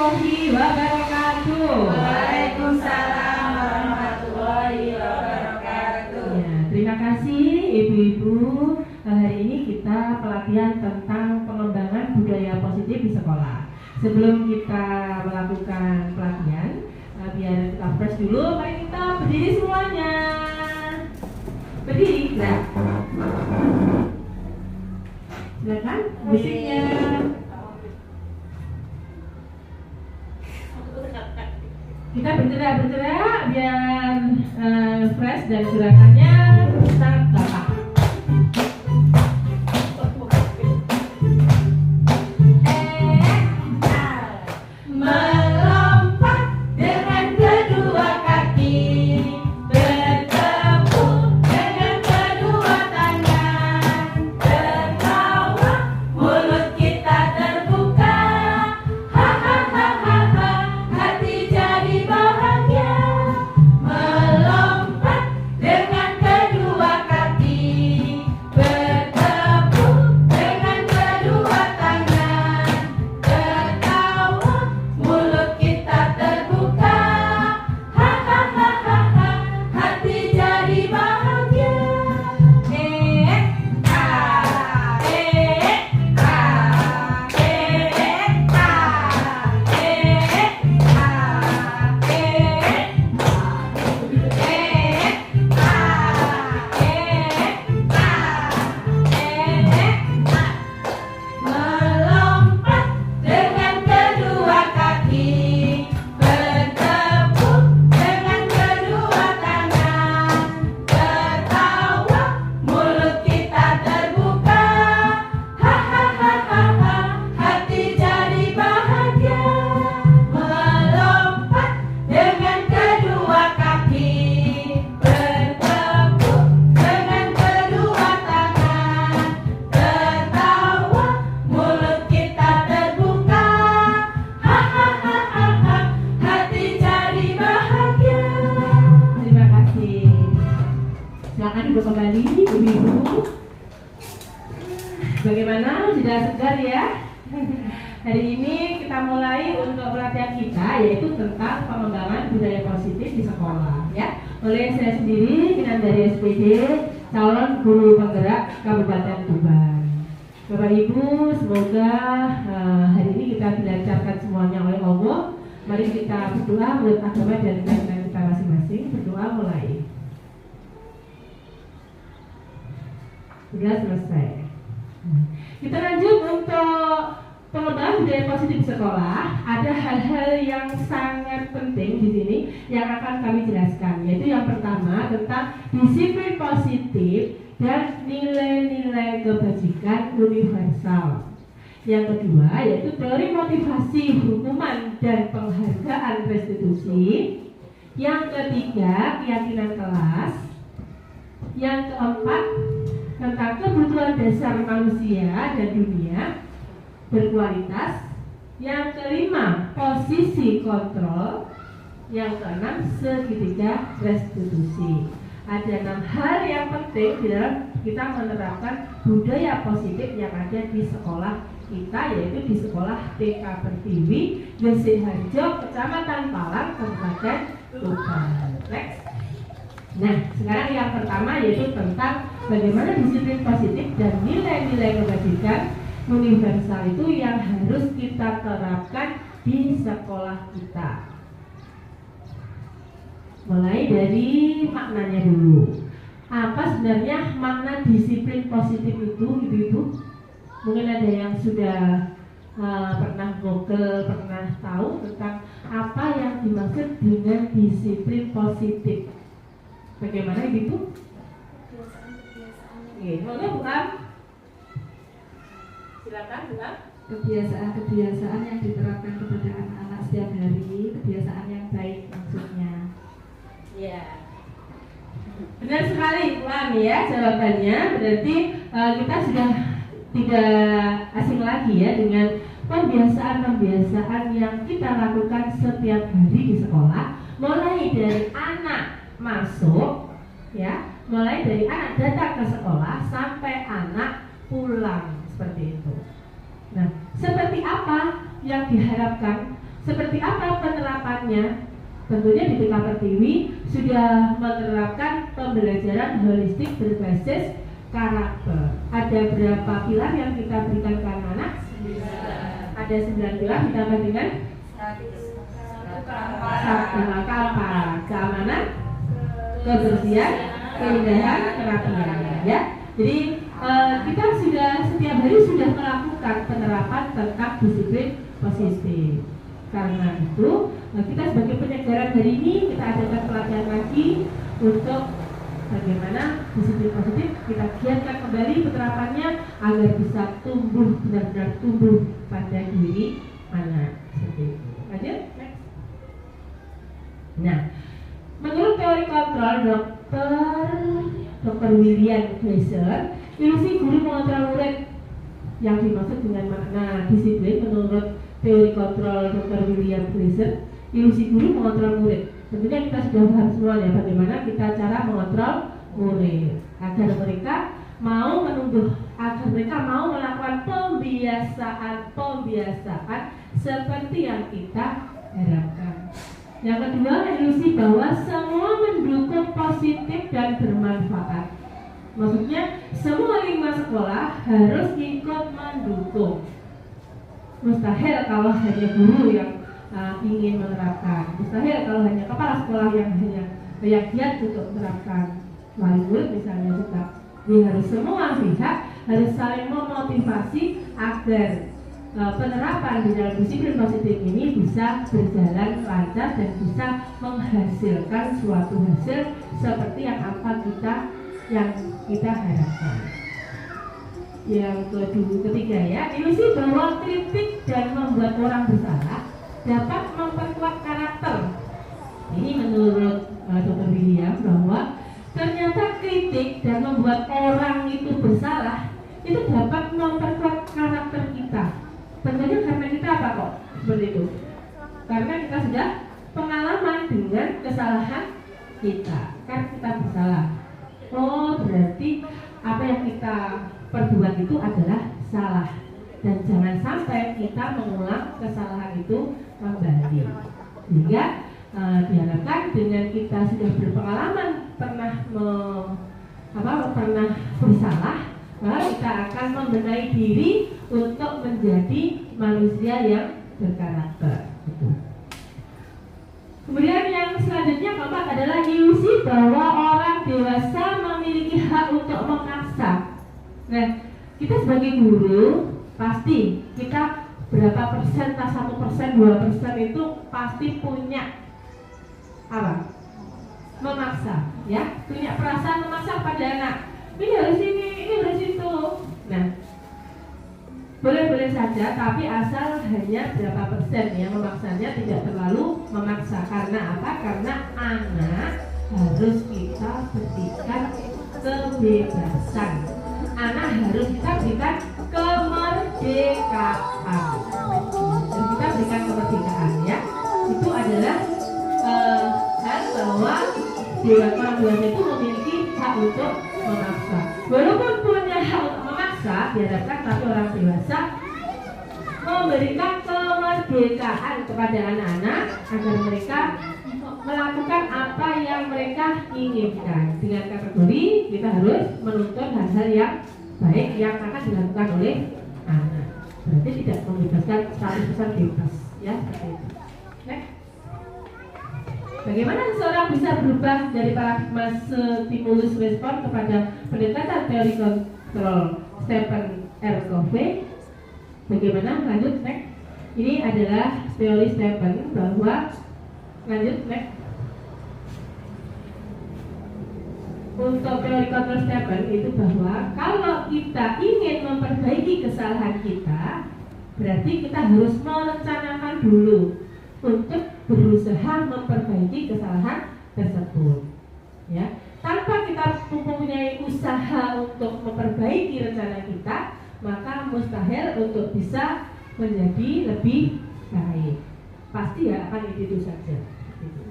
warahmatullahi wabarakatuh. Waalaikumsalam warahmatullahi wabarakatuh. Ya, terima kasih ibu-ibu. Hari ini kita pelatihan tentang pengembangan budaya positif di sekolah. Sebelum kita melakukan pelatihan, biar kita fresh dulu, mari kita berdiri semuanya. Berdiri, nah. Silakan musiknya. Kita bergerak biar fresh dan gerakannya sangat gampang. Melompat dengan kedua kaki, bertepuk dengan kedua tangan, tertawa mulut kita terbuka, hahaha, hati jadi bahagia. Melompat dengan kedua kaki, bertepuk dengan kedua tangan, tertawa mulut kita terbuka, hahaha, hati jadi bahagia. Melompat dengan kedua kaki, bertepuk dengan kedua tangan, tertawa mulut kita terbuka, hahaha, hati jadi bahagia. Melompat dengan kedua kaki, bertepuk dengan kedua tangan, tertawa mulut kita terbuka, hahaha, hati jadi bahagia. Terima kasih. Silakan ibu kembali, ibu-ibu. Bagaimana? Sudah segar ya? Hari ini kita mulai untuk pelatihan kita, yaitu tentang pengembangan budaya positif di sekolah, ya. Oleh saya sendiri, dari SPD, calon guru penggerak Kabupaten Tuban. Bapak Ibu, semoga hari ini kita dilancarkan semuanya oleh Allah. Mari kita berdoa menurut agama dan keyakinan kita masing-masing. Berdoa mulai. Sudah selesai. Kita lanjut untuk pengembangan budaya positif di sekolah. Ada hal-hal yang sangat penting di sini yang akan kami jelaskan, yaitu yang pertama tentang disiplin positif dan nilai-nilai kebajikan universal. Yang kedua yaitu teori motivasi, hukuman, dan penghargaan restitusi. Yang ketiga keyakinan kelas. Yang keempat tentang kebutuhan dasar manusia dan dunia berkualitas. Yang kelima posisi kontrol. Yang keenam segitiga restitusi. Ada 6 hal yang penting di dalam kita menerapkan budaya positif yang ada di sekolah kita, yaitu di sekolah TK Pertiwi, Gresik Harjo, Kecamatan Palang, Kabupaten Tuban. Next. Nah, sekarang yang pertama yaitu tentang bagaimana disiplin positif dan nilai-nilai kebajikan universal itu yang harus kita terapkan di sekolah kita. Mulai dari maknanya dulu. Apa sebenarnya makna disiplin positif itu, ibu-ibu? Mungkin ada yang sudah pernah Google, pernah tahu tentang apa yang dimaksud dengan disiplin positif. Bagaimana ibu? Kebiasaan. Bukan? Silakan, bukan? Kebiasaan-kebiasaan yang diterapkan kepada anak-anak setiap hari, kebiasaan yang baik maksudnya. Ya, benar sekali, Puan ya jawabannya. Berarti kita sudah tidak asing lagi ya dengan pembiasaan-pembiasaan yang kita lakukan setiap hari di sekolah, mulai dari anak masuk, ya, mulai dari anak datang ke sekolah sampai anak pulang, seperti itu. Nah, seperti apa yang diharapkan Seperti apa penerapannya? Tentunya di BK Pertiwi sudah menerapkan pembelajaran holistik berbasis karakter. Ada berapa pilar yang kita berikan ke anak-anak? Ada 9 pilar ditambah dengan keamanan, kebersihan, keindahan, kerapian. Ya, jadi kita sudah setiap hari sudah melakukan penerapan tentang disiplin positif. Karena itu kita sebagai penyegaran hari ini kita adakan pelatihan lagi untuk bagaimana disiplin positif kita giatkan kembali penerapannya agar bisa tumbuh, benar-benar tumbuh pada diri anak. Seperti itu. Lanjut, next. Nah, menurut teori kontrol Dr. William Glasser, ilusi guru mengontrol murid. Yang dimaksud dengan makna disiplin menurut teori kontrol Dr. William Glasser, ilusi guru mengontrol murid. Tentunya kita sudah paham semua ya bagaimana kita cara mengontrol murid agar mereka mau menumbuh, agar mereka mau melakukan pembiasaan seperti yang kita harapkan. Yang kedua, ilusi bahwa semua mendukung positif dan bermanfaat. Maksudnya semua lingkungan sekolah harus ikut mendukung. Mustahil kalau hanya guru yang ingin menerapkan. Mustahil kalau hanya kepala sekolah yang hanya giat untuk menerapkan. Wali murid misalnya tetap. Jadi harus semua pihak harus saling memotivasi agar penerapan di dalam disiplin positif ini bisa berjalan lancar dan bisa menghasilkan suatu hasil seperti yang kita harapkan. Yang ketiga ya, ilusi bahwa kritik dan membuat orang bersalah dapat memperkuat karakter. Ini menurut Dr. William bahwa ternyata kritik dan membuat orang itu bersalah itu dapat memperkuat karakter kita. Tentunya karena kita apa kok seperti itu? Karena kita sudah pengalaman dengan kesalahan kita, kan kita bersalah. Oh berarti apa yang kita perbuat itu adalah salah dan jangan sampai kita mengulang kesalahan itu kembali. Sehingga diharapkan dengan kita sudah berpengalaman pernah bersalah, maka kita akan membenahi diri untuk menjadi manusia yang berkarakter. Kemudian yang selanjutnya keempat adalah ilusi bahwa orang dewasa memiliki hak untuk memaksa. Nah, kita sebagai guru pasti kita berapa persen, 1%, 2% itu pasti punya apa? Memaksa, ya, punya perasaan memaksa pada anak. Ini harus ini harus itu. Nah, boleh-boleh saja, tapi asal hanya berapa persen ya memaksanya, tidak terlalu memaksa. Karena apa? Karena anak harus kita berikan kebebasan. Anak harus kita berikan kemerdekaan. Harus kita berikan kemerdekaan ya. Itu adalah hal bahwa orang dewasa itu memiliki hak untuk memaksa. Walaupun punya hak untuk memaksa, diharapkan tapi orang dewasa memberikan kemerdekaan kepada anak-anak agar mereka melakukan apa yang mereka inginkan. Dengan kategori kita harus menuntut hal-hal yang baik yang akan dilakukan oleh anak. Berarti tidak membebaskan 100% bebas, ya seperti itu. Next. Bagaimana seseorang bisa berubah dari paradigma stimulus respon kepada pendekatan teori kontrol Stephen R. Covey? Bagaimana? Lanjut, next. Ini adalah teori Stephen bahwa lanjut, next. Untuk teori kontrol Stephen itu bahwa kalau kita ingin memperbaiki kesalahan kita, berarti kita harus merencanakan dulu untuk berusaha memperbaiki kesalahan tersebut. Ya, tanpa kita mempunyai usaha untuk memperbaiki rencana kita, maka mustahil untuk bisa menjadi lebih baik. Pasti ya akan itu saja.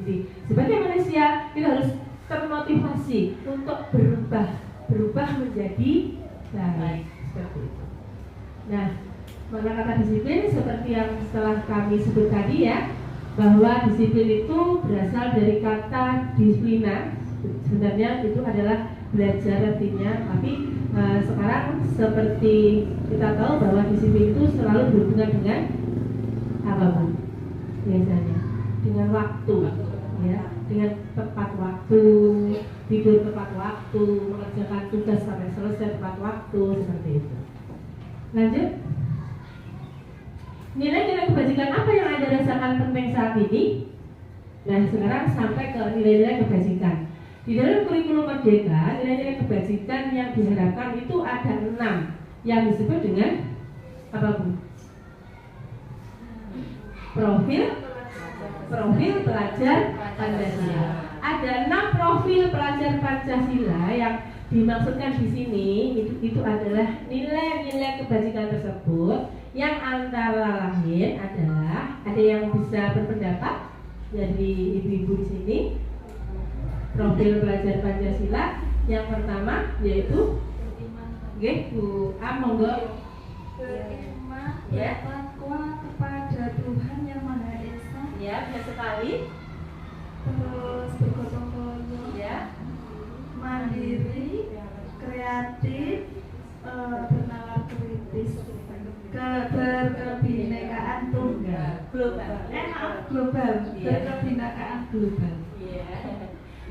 Jadi sebagai manusia kita harus termotivasi untuk berubah menjadi baik seperti itu. Nah, Makna kata disiplin seperti yang setelah kami sebut tadi ya, bahwa disiplin itu berasal dari kata disiplina. Sebenarnya itu adalah belajar artinya, tapi sekarang seperti kita tahu bahwa disiplin itu selalu berhubungan dengan apa Bu? Biasanya dengan waktu, ya, dengan tepat waktu, tidur tepat waktu, mengerjakan tugas sampai selesai tepat waktu, seperti itu. Lanjut. Nilai-nilai kebajikan apa yang Anda rasakan penting saat ini? Nah, sekarang sampai ke nilai-nilai kebajikan. Di dalam kurikulum Merdeka, nilai-nilai kebajikan yang diharapkan itu ada 6 yang disebut dengan apa Bu? Profil pelajar Pancasila. Ada 6 profil pelajar Pancasila yang dimaksudkan di sini. Itu adalah nilai-nilai kebajikan tersebut yang antara lain adalah, ada yang bisa berpendapat dari ibu-ibu di sini. Profil pelajar Pancasila yang pertama yaitu Bu monggo. Beriman, ya, bertakwa kepada Tuhan yang Maha Esa. Ya, benar sekali. Terus bergotong royong, Ya, mandiri, kreatif, bernalar kritis, berkebinekaan tunggal, global. Global, Iya. berkebinekaan global. Iya.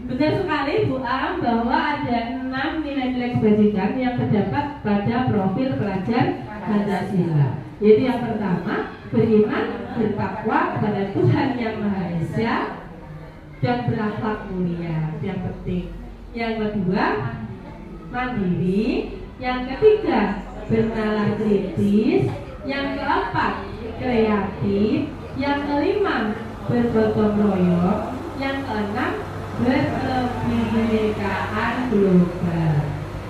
Benar sekali Bu Am bahwa ada 6 nilai-nilai kebajikan yang terdapat pada profil pelajar Pancasila. Yaitu yang pertama, beriman, bertakwa kepada Tuhan yang Maha Esa dan berakhlak mulia. Yang penting. Yang kedua, mandiri. Yang ketiga, bernalar kritis. Yang keempat, kreatif. Yang kelima, bergotong royong. Yang keenam, berkebinekaan global.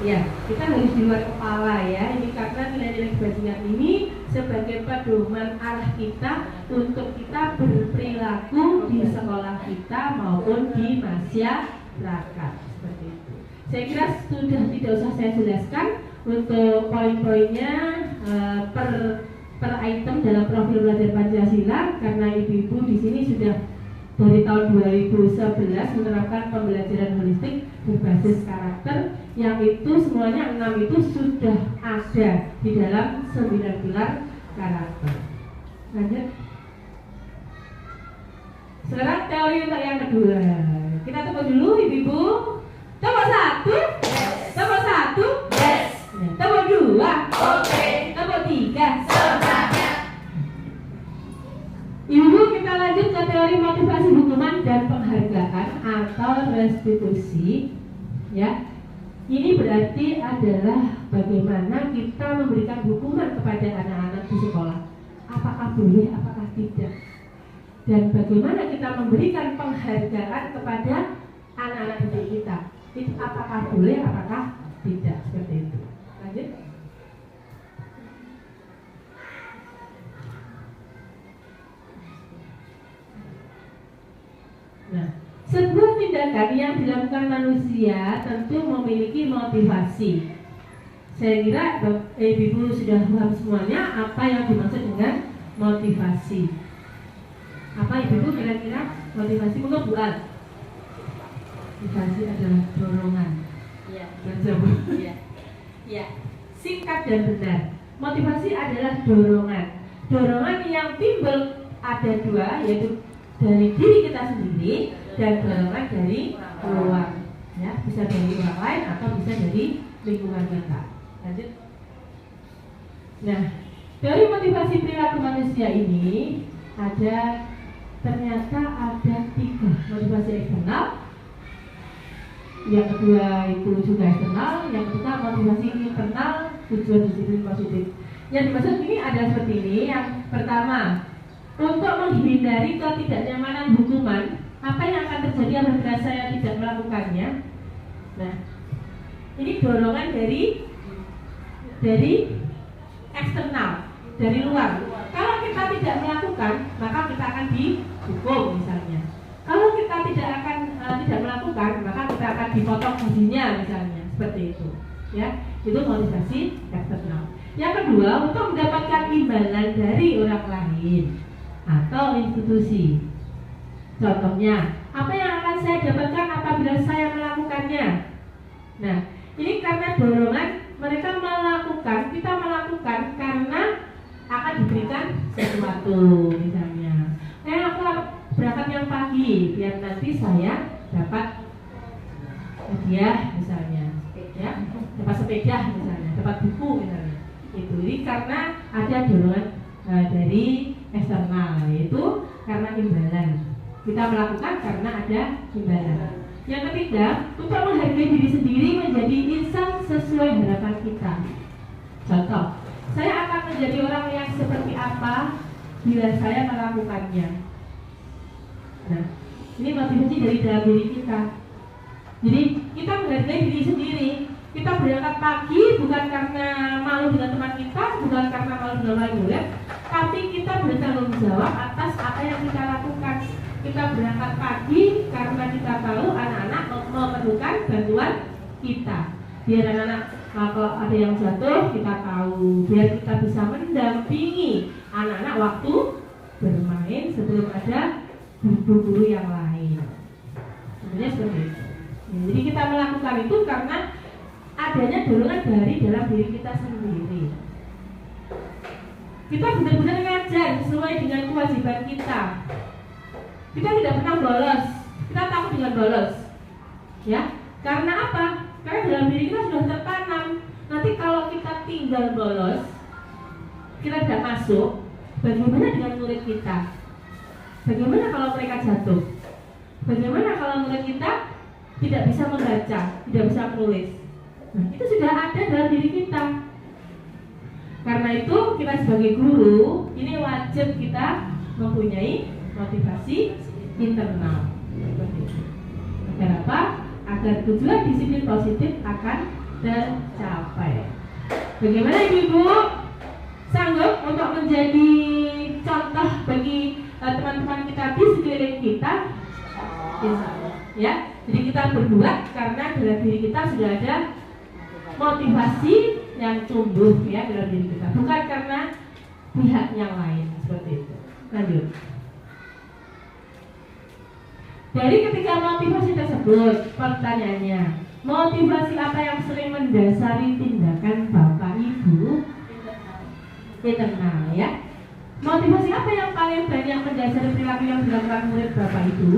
Ya, kita harus di luar kepala ya. Ini karena nilai-nilai kebajikan ini sebagai pedoman arah kita untuk kita berperilaku di sekolah kita maupun di masyarakat. Seperti itu. Saya kira sudah tidak usah saya jelaskan untuk poin-poinnya per item dalam profil belajar Pancasila, karena ibu-ibu di sini sudah dari tahun 2011 menerapkan pembelajaran holistik berbasis karakter, yang itu semuanya 6 itu sudah ada di dalam 9 pilar karakter. Lanjut. Sekarang teori untuk yang kedua. Kita tunggu dulu ibu-ibu. Tombol 1. Tombol 1. Yes. Tombol 2. Oke. Tombol 3. Semangat. Ibu, kita lanjut ke teori motivasi hukuman dan penghargaan atau restitusi. Ya, ini berarti adalah bagaimana kita memberikan hukuman kepada anak-anak di sekolah. Apakah boleh, apakah tidak? Dan bagaimana kita memberikan penghargaan kepada anak-anak didik kita. Itu apakah boleh, apakah tidak? Seperti itu. Lanjut. Nah, sebuah tindakan yang dilakukan manusia tentu memiliki motivasi. Saya kira ibu sudah paham semuanya apa yang dimaksud dengan motivasi. Apa ibu kira-kira motivasi menurut Bu Al? Motivasi adalah dorongan. Iya. Iya. Iya. Singkat dan benar. Motivasi adalah dorongan. Dorongan yang timbul ada dua, yaitu dari diri kita sendiri dan dorongan dari luar, ya, bisa dari orang lain atau bisa dari lingkungan kita. Lanjut. Nah, dari motivasi perilaku manusia ini ternyata ada 3 motivasi eksternal, yang kedua itu juga eksternal, yang ketiga motivasi internal, tujuan disiplin positif. Yang dimaksud ini ada seperti ini. Yang pertama, untuk menghindari ketidaknyamanan hukuman, apa yang akan terjadi apabila saya tidak melakukannya? Nah, ini dorongan dari eksternal, dari luar. Kalau kita tidak melakukan, maka kita akan dihukum misalnya. Kalau kita tidak melakukan, maka kita akan dipotong gajinya misalnya, seperti itu. Ya, itu motivasi eksternal. Yang kedua, untuk mendapatkan imbalan dari orang lain atau institusi. Contohnya, apa yang akan saya dapatkan apabila saya melakukannya? Nah, ini karena dorongan mereka melakukan, kita melakukan karena akan diberikan sesuatu, misalnya. Aku berangkat yang pagi biar nanti saya dapat hadiah misalnya, ya, dapat sepeda misalnya, dapat buku misalnya. Itu jadi karena ada dorongan dari eksternal, yaitu karena imbalan. Kita melakukan karena ada imbalan. Yang ketiga, untuk menghargai diri sendiri menjadi insan sesuai harapan kita. Contoh, saya akan menjadi orang yang seperti apa bila saya melakukannya. Nah, ini motivasi dari dalam diri kita. Jadi kita menghargai diri sendiri. Kita berangkat pagi bukan karena malu dengan teman kita, bukan karena malu dengan orang murid, tapi kita bertanggung jawab atas apa yang kita lakukan. Kita berangkat pagi karena kita tahu anak-anak memerlukan bantuan kita. Biar anak-anak kalau ada yang jatuh kita tahu, biar kita bisa mendampingi anak-anak waktu bermain sebelum ada guru-guru yang lain. Sebenarnya seperti itu. Jadi kita melakukan itu karena adanya dorongan dari dalam diri kita sendiri. Kita benar-benar ngajar sesuai dengan kewajiban kita. Kita tidak pernah bolos. Kita takut dengan bolos. Ya, karena apa? Karena dalam diri kita sudah tertanam. Nanti kalau kita tinggal bolos, kita tidak masuk, bagaimana dengan murid kita? Bagaimana kalau mereka jatuh? Bagaimana kalau murid kita tidak bisa membaca, tidak bisa menulis? Nah, itu sudah ada dalam diri kita. Karena itu kita sebagai guru ini wajib kita mempunyai motivasi internal. Agar apa? Agar tujuan disiplin positif akan tercapai. Bagaimana ibu-ibu? Sanggup untuk menjadi contoh bagi teman-teman kita di sekeliling kita? Insya Allah. Ya, jadi kita berbuat karena dalam diri kita sudah ada motivasi yang tumbuh ya dalam diri kita, bukan karena pihak yang lain, seperti itu. Lanjut. Dari ketiga motivasi tersebut, pertanyaannya, motivasi apa yang sering mendasari tindakan Bapak Ibu? Internal ya. Motivasi apa yang paling banyak mendasari perilaku yang dilakukan murid Bapak Ibu?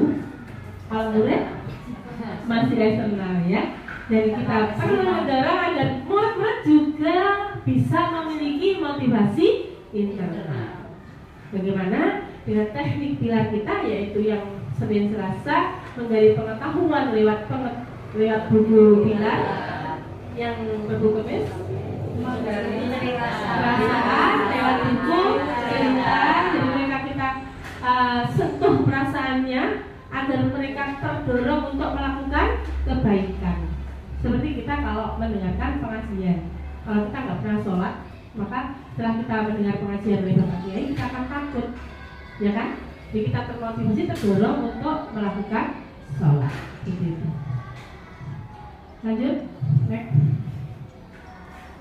Kalau murid masih eksternal ya. Jadi kita perlu mendorong agar murid-murid juga bisa memiliki motivasi internal. Bagaimana? Dengan teknik pilar kita, yaitu yang Senin Selasa menggali pengetahuan lewat buku pilar, yang buku kemis menggali perasaan lewat buku cerita. Jadi mereka kita sentuh perasaannya agar mereka terdorong untuk melakukan kebaikan. Seperti kita kalau mendengarkan pengajian, kalau kita nggak pernah sholat, maka setelah kita mendengar pengajian oleh Bapak Kiai, kita akan takut, ya kan? Jadi kita termotivasi, terdorong untuk melakukan sholat. Gitu. Lanjut, next.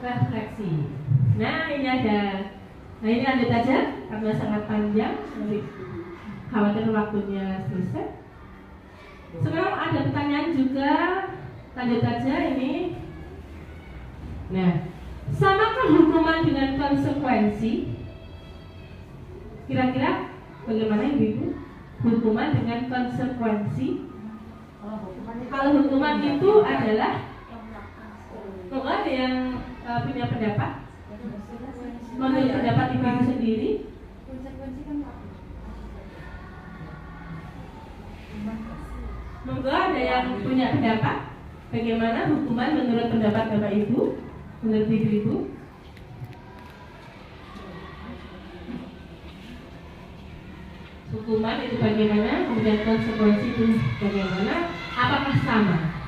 Refleksi. Nah ini ada, ini lanjut aja karena sangat panjang, nanti khawatir waktunya selesai. Sekarang ada pertanyaan juga. Lanjut aja ini. Nah, samakah hukuman dengan konsekuensi? Kira-kira bagaimana ibu? Hukuman dengan konsekuensi? Kalau hukuman itu adalah, kok ada yang punya pendapat? Menurut pendapat ibu sendiri? Monggo ada yang punya pendapat? Bagaimana hukuman menurut pendapat Bapak Ibu? Menurut Ibu? Hukuman itu bagaimana? Kemudian konsekuensi itu bagaimana? Apakah sama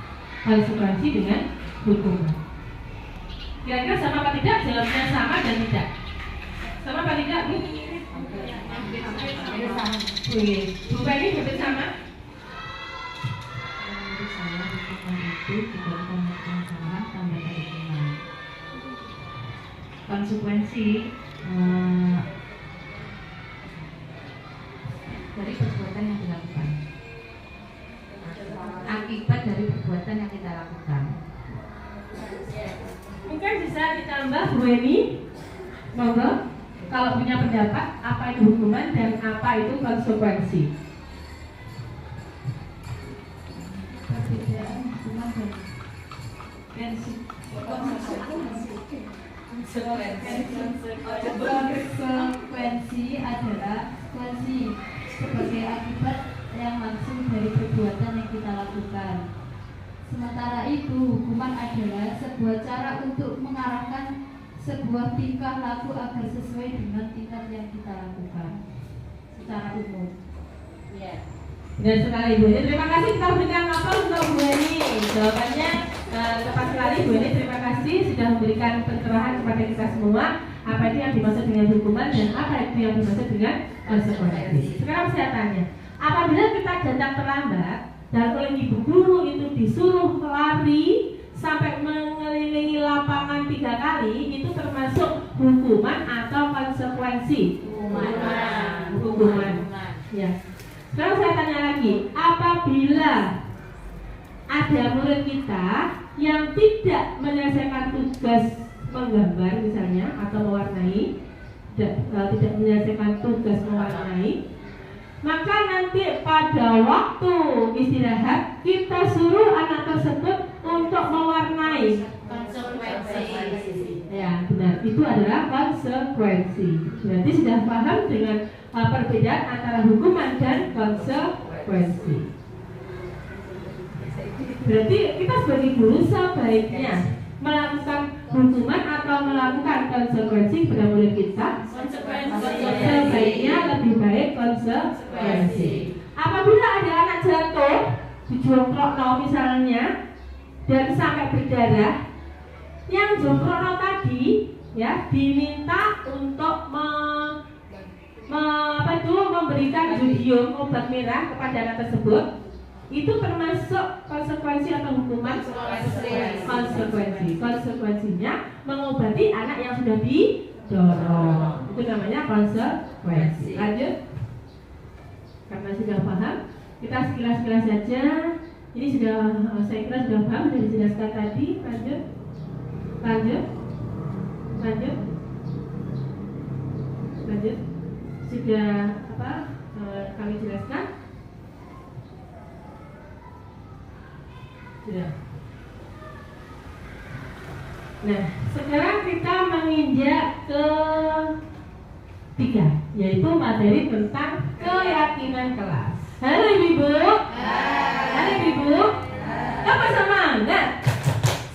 konsekuensi dengan hukuman? Kira-kira sama apa tidak? Jawabnya sama dan tidak. Sama apa tidak, Bu? Bu Penny hampir sama. konsekuensi dari perbuatan yang dilakukan, akibat dari perbuatan yang kita lakukan. Mungkin bisa ditambah Bu Eni, monggo, kalau punya pendapat apa itu hukuman dan apa itu konsekuensi. Perbedaan hukuman dan konsekuensi adalah konsekuensi sebagai akibat yang langsung dari perbuatan yang kita lakukan. Sementara itu, hukuman adalah sebuah cara untuk mengarahkan sebuah tingkah laku agar sesuai dengan tingkat yang kita lakukan secara umum. Benar sekali Bu Eni. Terima kasih, kita berikan aplaus untuk Bu Eni. Jawabannya tepat sekali Bu Eni. Terima kasih sudah memberikan pencerahan kepada kita semua apa itu yang dimaksud dengan hukuman dan apa itu yang dimaksud dengan konsekuensi. Sekarang saya tanya, apabila kita datang terlambat dan oleh ibu guru itu disuruh lari sampai mengelilingi lapangan 3 kali, itu termasuk hukuman atau konsekuensi? Hukuman. Ya. Sekarang saya tanya lagi, apabila ada murid kita yang tidak menyelesaikan tugas menggambar misalnya atau mewarnai, tidak menyelesaikan tugas mewarnai, maka nanti pada waktu istirahat kita suruh anak tersebut untuk mewarnai. Konsekuensi. Ya, benar. Itu adalah konsekuensi. Berarti sudah paham dengan perbedaan antara hukuman dan konsekuensi. Berarti kita sebagai guru sebaiknya melakukan hukuman atau melakukan konsekuensi kepada murid kita. Sebaiknya lebih baik konsekuensi. Apabila ada anak jatuh dijongkrokno misalnya dan sampai berdarah, yang jongkrokno tadi ya diminta untuk memberikan jodium obat merah kepada anak tersebut. Itu termasuk konsekuensi atau hukuman? Konsekuensi. Konsekuensinya mengobati anak yang sudah didorong. Itu namanya konsekuensi. Lanjut. Karena sudah paham, kita sekilas-sekilas saja. Ini sudah saya kira sudah paham, sudah dijelaskan tadi. Lanjut. Sudah kami jelaskan. Sudah. Nah, sekarang kita menginjak ke 3, yaitu materi tentang keyakinan kelas. Halo Ibu. Halo Ibu. Apa semangat?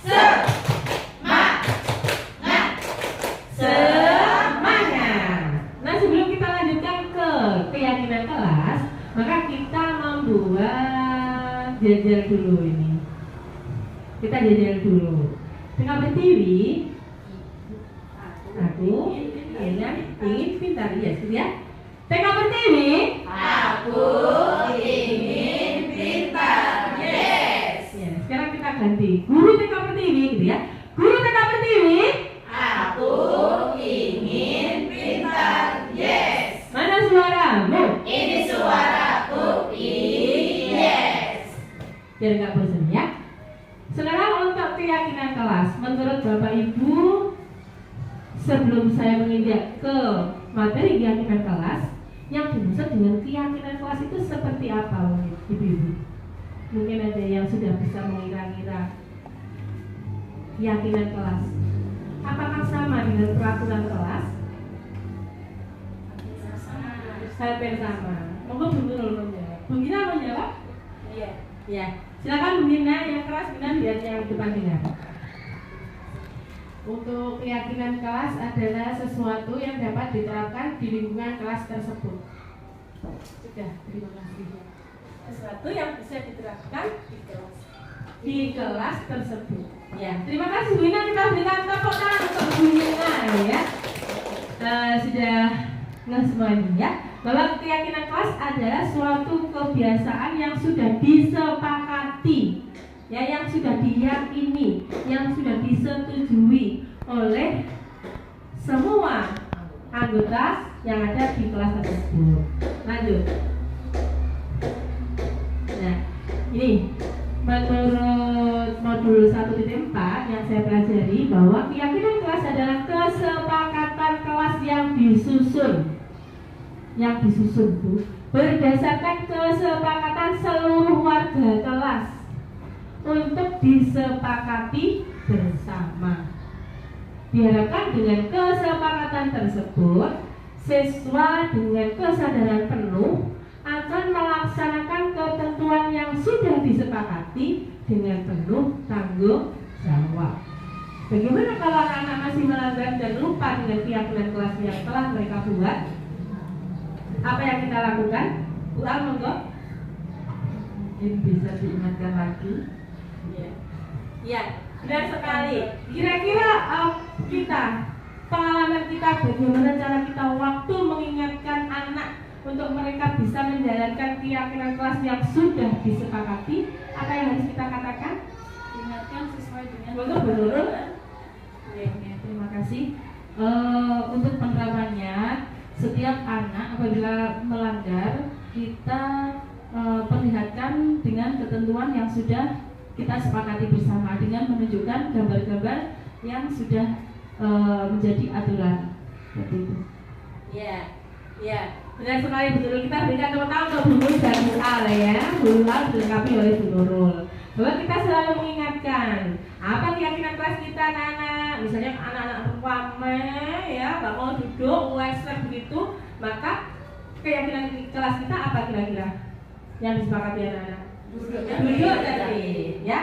Semangat. Nah, sebelum kita lanjutkan ke keyakinan kelas, maka kita membuat jajal dulu ini. Kita jajal dulu. Tengah berdiri. Aku ingin pintar, ya. Tengah berdiri. Aku ingin pintar. Yes. Ya, sekarang kita ganti. Guru tengah berdiri, gitu ya. Guru tengah berdiri. Aku ingin pintar. Yes. Mana suaramu? Ini suaraku. Yes. Biar nggak bosan ya. Sekarang untuk keyakinan kelas, menurut Bapak Ibu, sebelum saya menginjak ke materi keyakinan kelas, yang dimaksud dengan keyakinan kelas itu seperti apa, Ibu-ibu? Mungkin ada yang sudah bisa mengira-ngira keyakinan kelas. Apakah sama dengan peraturan kelas? Hampir sama. Monggo Bu Nurul menjawab. Bu Gina menjawab? Iya. Ya. Silakan Bu Gina, yang keras Gina biar yang depan dengar. Untuk keyakinan kelas adalah sesuatu yang dapat diterapkan di lingkungan kelas tersebut. Sudah, terima kasih. Sesuatu yang bisa diterapkan di kelas tersebut. Ya, terima kasih Bu Gina. Kita berikan tepuk tangan untuk Bu Gina ya. Sudah nggak semuanya ya. Bahwa keyakinan kelas adalah suatu kebiasaan yang sudah disepakati, ya, yang sudah diyakini, yang sudah disetujui oleh semua anggota yang ada di kelas tersebut. Lanjut. Nah, ini menurut modul 1.4 yang saya pelajari bahwa keyakinan kelas adalah kesepakatan kelas yang disusun. Yang disusun itu berdasarkan kesepakatan seluruh warga kelas untuk disepakati bersama. Diharapkan dengan kesepakatan tersebut, siswa dengan kesadaran penuh akan melaksanakan ketentuan yang sudah disepakati dengan penuh tanggung jawab. Bagaimana kalau anak-anak masih melanggar dan lupa dengan keyakinan kelas yang telah mereka buat? Apa yang kita lakukan? Bu Al, monggo. Mungkin bisa diingatkan lagi. Ya, benar sekali. Kira-kira kita, pengalaman kita, bagaimana cara kita waktu mengingatkan anak untuk mereka bisa menjalankan keyakinan kelas yang sudah disepakati? Apa yang harus kita katakan? Ingatkan sesuai dengan Betul. Terima kasih. Untuk penerapannya, setiap anak apabila melanggar, kita perlihatkan dengan ketentuan yang sudah kita sepakati bersama dengan menunjukkan gambar-gambar yang sudah menjadi aturan. Seperti itu. Ya, benar sekali, betul. Kita berikan tepuk tangan untuk Bu Nurul dan Bu Al ya. Bu Al dilengkapi oleh Bu Nurul. Bahwa kita selalu mengingatkan apa keyakinan kelas kita, anak-anak. Misalnya anak-anak pertama ya, nggak mau duduk, western begitu, maka keyakinan kelas kita apa kira-kira yang disepakati anak-anak? Duduk tertib, ya.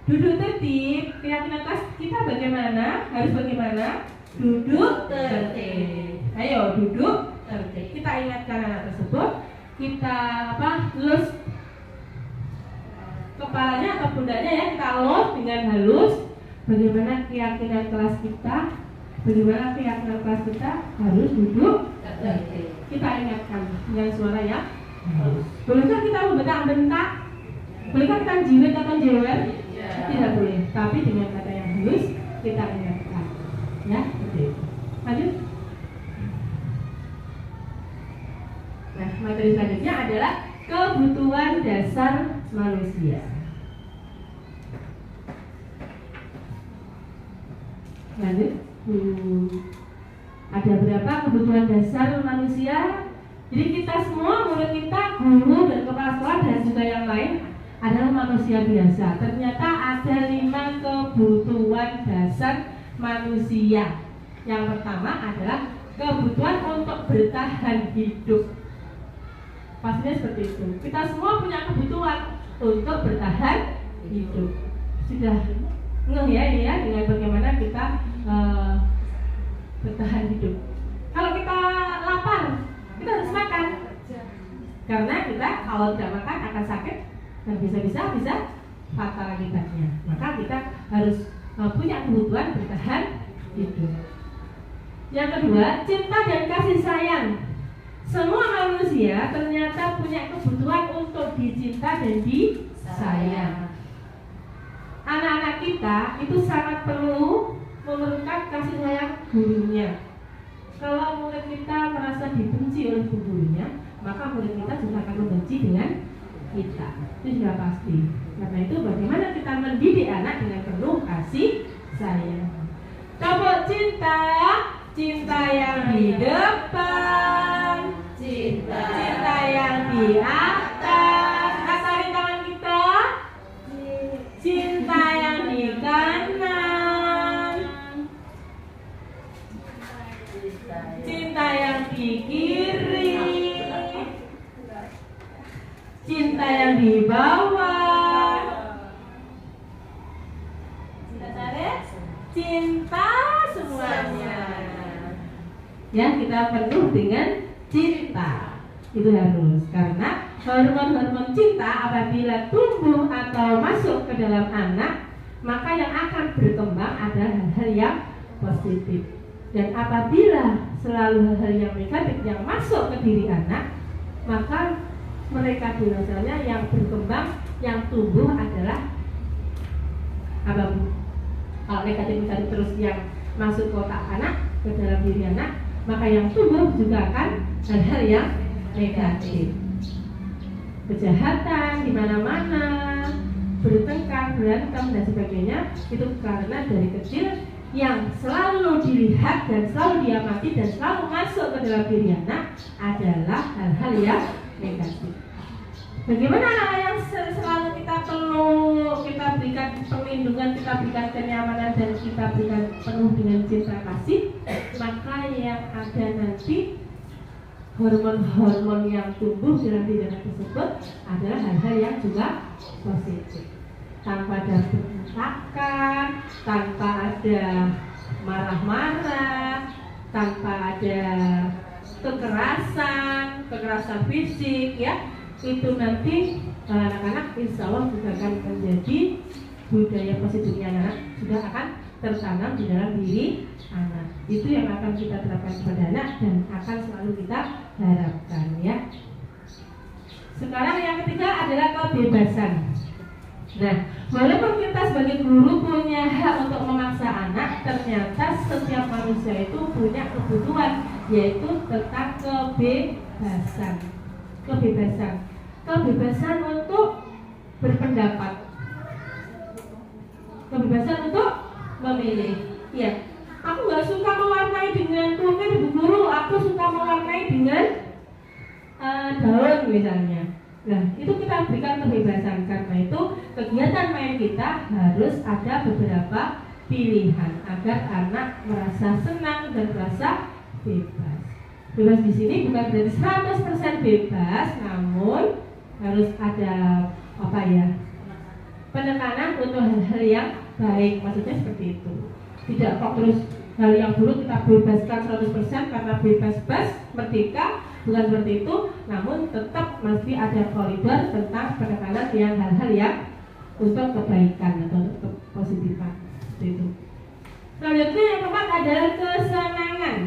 Duduk tertib. Keyakinan kelas kita bagaimana? Harus bagaimana? Duduk tertib. Ayo duduk tertib. Kita ingatkan anak tersebut. Kita lus kepalanya atau pundaknya ya, kita lus dengan halus. Bagaimana keyakinan kelas kita? Bagaimana keyakinan kelas kita harus duduk tertib. Kita ingatkan dengan suara yang halus. Bolehkah kita membentak-bentak? Bolehkah kita jiwet atau jewer? Tidak boleh. Tapi dengan kata yang halus kita ingatkan. Ya, seperti itu. Lanjut. Nah, materi selanjutnya adalah kebutuhan dasar manusia. Lanjut. Ada berapa kebutuhan dasar manusia? Jadi kita semua, murid kita, guru dan kepala sekolah dan juga yang lain adalah manusia biasa. Ternyata ada 5 kebutuhan dasar manusia. Yang pertama adalah kebutuhan untuk bertahan hidup. Pastinya seperti itu. Kita semua punya kebutuhan untuk bertahan hidup. Sudah ngeh ya dengan bagaimana kita bertahan hidup. Kalau kita lapar, kita harus makan. Karena kita kalau tidak makan akan sakit dan bisa fatal akibatnya. Maka kita harus punya kebutuhan bertahan hidup. Yang kedua, cinta dan kasih sayang. Semua manusia ternyata punya kebutuhan untuk dicinta dan disayang. Anak-anak kita itu sangat perlu memerlukan kasih sayang gurunya. Kalau murid kita merasa dibenci oleh gurunya, maka murid kita juga akan membenci dengan kita. Itu sudah pasti. Karena itu bagaimana kita mendidik anak dengan penuh kasih sayang. Tepuk cinta, cinta yang di depan, cinta yang di atas. Atarin tangan kita. Cinta yang di kanan, cinta yang di kiri, cinta yang di bawah. Cinta semuanya. Ya, kita penuh dengan cinta. Itu harus, karena hormon-hormon cinta apabila tumbuh atau masuk ke dalam anak, maka yang akan berkembang adalah hal-hal yang positif. Dan apabila selalu hal-hal yang negatif yang masuk ke diri anak, maka mereka biasanya yang berkembang, yang tumbuh adalah apa Bu? Kalau negatif terus yang masuk ke otak anak, ke dalam diri anak, maka yang tumbuh juga akan hal-hal yang negatif. Kejahatan di mana-mana, bertengkar, berantem dan sebagainya, itu karena dari kecil yang selalu dilihat dan selalu diamati dan selalu masuk ke dalam diri anak adalah hal-hal yang negatif. Bagaimana anak yang selalu kita peluk, kita berikan perlindungan, kita berikan kenyamanan dan kita berikan penuh dengan cinta kasih, maka yang ada nanti hormon-hormon yang tumbuh dalam diri anak tersebut adalah hal-hal yang juga positif. Tanpa ada pemberontakan, tanpa ada marah-marah, tanpa ada kekerasan fisik, ya, itu nanti anak-anak insya Allah juga akan menjadi budaya positifnya anak sudah akan tertanam di dalam diri anak. Itu yang akan kita terapkan kepada anak dan akan selalu kita harapkan, ya. Sekarang yang ketiga adalah kebebasan. Nah, walaupun kita sebagai guru punya hak untuk memaksa anak, ternyata setiap manusia itu punya kebutuhan, yaitu tentang kebebasan. Kebebasan untuk berpendapat, kebebasan untuk memilih. Ya, aku nggak suka mewarnai dengan kuning, Bu Guru. Aku suka mewarnai dengan daun misalnya. Nah, itu kita berikan kebebasan. Karena itu kegiatan main kita harus ada beberapa pilihan agar anak merasa senang dan merasa bebas. Bebas di sini bukan berarti 100% bebas, namun harus ada penekanan untuk hal-hal yang baik. Maksudnya seperti itu. Tidak kok terus hal yang buruk kita bebaskan 100% karena bebas merdeka, bukan seperti itu. Namun tetap masih ada koridor tentang penekanan yang hal-hal yang untuk kebaikan atau untuk kepositifan. Seperti itu. Selanjutnya yang keempat adalah kesenangan.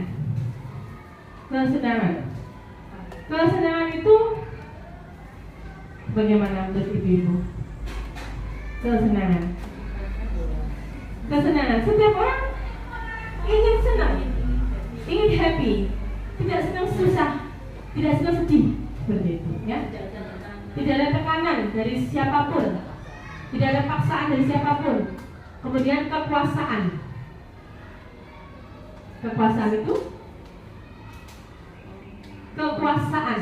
Kesenangan itu bagaimana menurut ibu-ibu? Kesenangan. Setiap orang ingin senang, ingin happy, tidak senang susah, tidak senang sedih, seperti itu, ya. Tidak ada tekanan dari siapapun, tidak ada paksaan dari siapapun. Kemudian kekuasaan itu kekuasaan.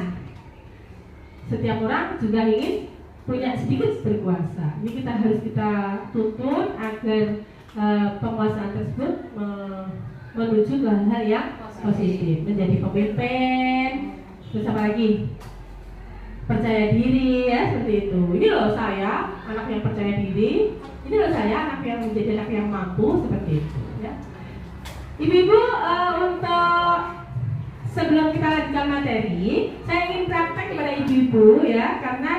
Setiap orang juga ingin punya sedikit berkuasa. Ini kita harus tuntun agar penguasaan tersebut menuju ke hal yang positif, menjadi pemimpin, terus apa lagi? Percaya diri, ya, seperti itu. Ini loh saya anak yang percaya diri, ini loh saya anak yang menjadi anak yang mampu, seperti itu, ya. Ibu-ibu, untuk sebelum kita lanjutkan materi, saya ingin praktek kepada ibu-ibu, ya, karena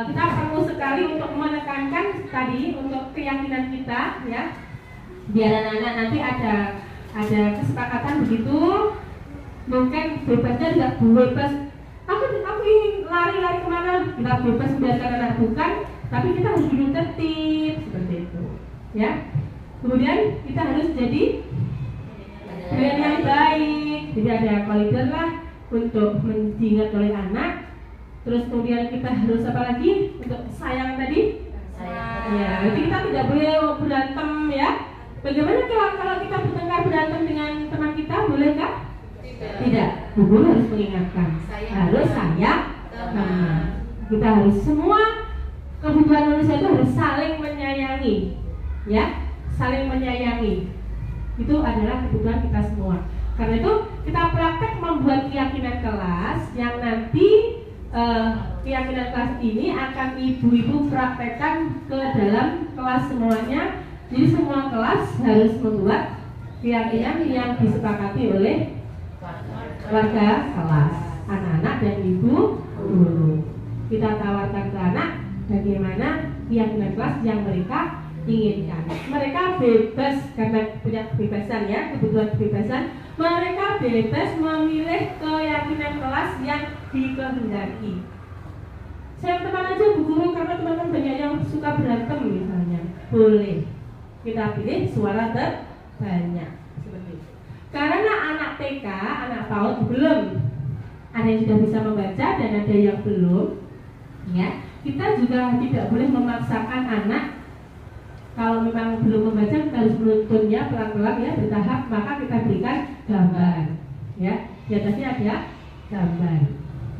kita perlu sekali untuk menekankan tadi untuk keyakinan kita, ya, biar anak-anak nanti ada kesepakatan begitu. Mungkin bebasnya tidak bebas. Aku ingin lari kemana? Tidak bebas biarkan anak, bukan. Tapi kita harus dulu tertib seperti itu, ya. Kemudian kita harus jadi pilihan yang baik. Jadi ada koridor lah untuk diingat oleh anak. Terus kemudian kita harus apa lagi untuk sayang tadi? Ya, jadi kita tidak boleh berantem, ya. Bagaimana kalau kita bertengkar berantem dengan teman kita, bolehkah? Tidak. Guru harus mengingatkan. Harus sayang teman. Kita harus semua kebutuhan manusia itu harus saling menyayangi, ya, saling menyayangi. Itu adalah kebutuhan kita semua. Karena itu kita praktek membuat keyakinan kelas yang nanti keyakinan kelas ini akan ibu-ibu praktekkan ke dalam kelas semuanya. Jadi semua kelas harus membuat keyakinan yang disepakati oleh warga kelas, anak-anak dan ibu guru. Kita tawarkan ke anak bagaimana keyakinan kelas yang mereka inginkan. Mereka bebas karena punya kebebasan, ya, kebutuhan kebebasan. Mereka bebas memilih keyakinan kelas yang dikehendaki. Saya teman aja Bu Guru karena teman-teman banyak yang suka berantem misalnya, boleh. kita pilih suara terbanyak seperti itu. Karena anak TK, anak PAUD belum, ada yang sudah bisa membaca dan ada yang belum, ya. Kita juga tidak boleh memaksakan anak. Kalau memang belum membaca, kita harus menuntunnya pelan-pelan ya, bertahap. Maka kita berikan gambar, ya. Di atasnya ada gambar.